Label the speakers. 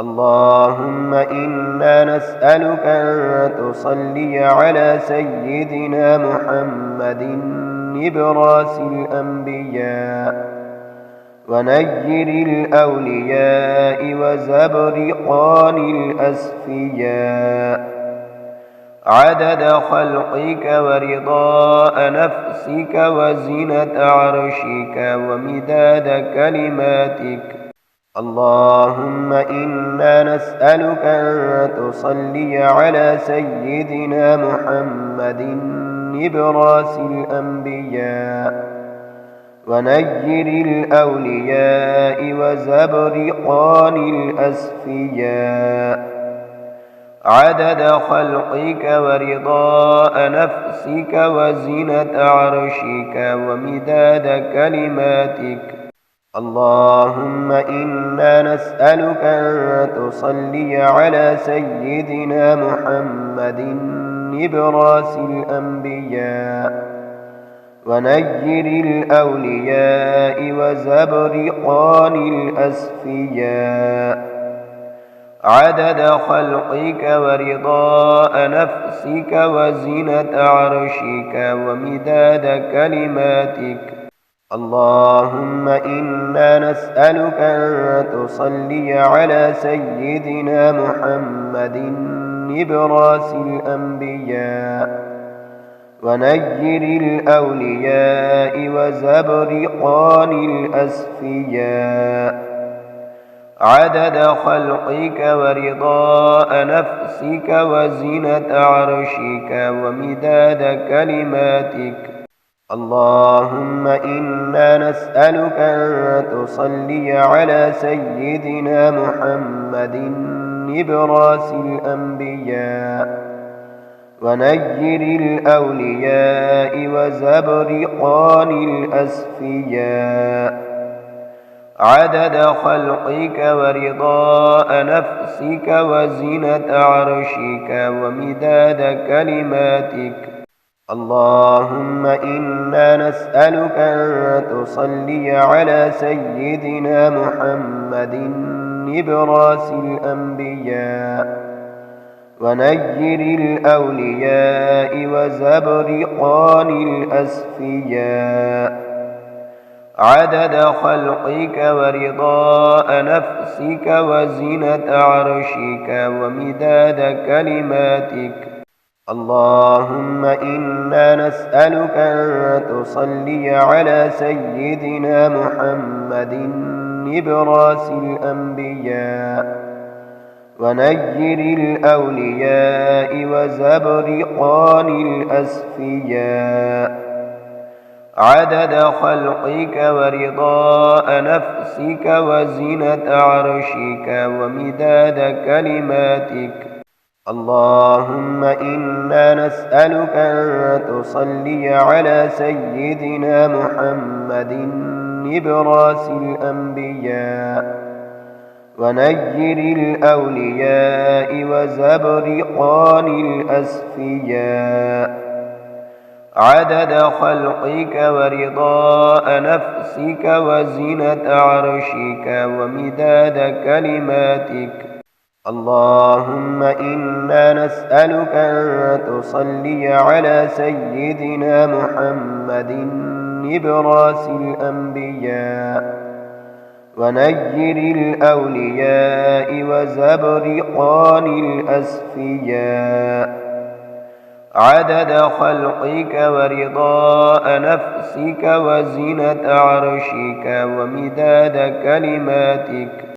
Speaker 1: اللهم إنا نسألك أن تصلي على سيدنا محمد نبراس الأنبياء ونجر الأولياء وزبرقان الأسفياء عدد خلقك ورضاء نفسك وزنة عرشك ومداد كلماتك. اللهم إنا نسألك أن تصلي على سيدنا محمد نبراس الأنبياء ونجر الأولياء وزبرقان الأسفياء عدد خلقك ورضاء نفسك وزنة عرشك ومداد كلماتك. اللهم إنا نسألك أن تصلي على سيدنا محمد نبراس الأنبياء ونجر الأولياء وزبرقان الأسفياء عدد خلقك ورضاء نفسك وزنة عرشك ومداد كلماتك. اللهم إنا نسألك أن تصلي على سيدنا محمد نبراس الأنبياء ونجر الأولياء وزبرقان الأسفياء عدد خلقك ورضاء نفسك وزنة عرشك ومداد كلماتك. اللهم إنا نسألك أن تصلي على سيدنا محمد نبراس الأنبياء ونجر الأولياء وزبرقان الأسفياء عدد خلقك ورضاء نفسك وزنة عرشك ومداد كلماتك. اللهم إنا نسألك أن تصلي على سيدنا محمد نبراس الأنبياء ونجر الأولياء وزبرقان الأسفياء عدد خلقك ورضاء نفسك وزنة عرشك ومداد كلماتك. اللهم إنا نسألك أن تصلي على سيدنا محمد نبراس الأنبياء ونجر الأولياء وزبرقان الأسفياء عدد خلقك ورضاء نفسك وزنة عرشك ومداد كلماتك. اللهم إنا نسألك أن تصلي على سيدنا محمد نبراس الأنبياء ونجر الأولياء وزبرقان الأسفياء عدد خلقك ورضاء نفسك وزنة عرشك ومداد كلماتك. اللهم إنا نسألك أن تصلي على سيدنا محمد نبراس الأنبياء ونجر الأولياء وزبرقان الأسفياء عدد خلقك ورضاء نفسك وزنة عرشك ومداد كلماتك.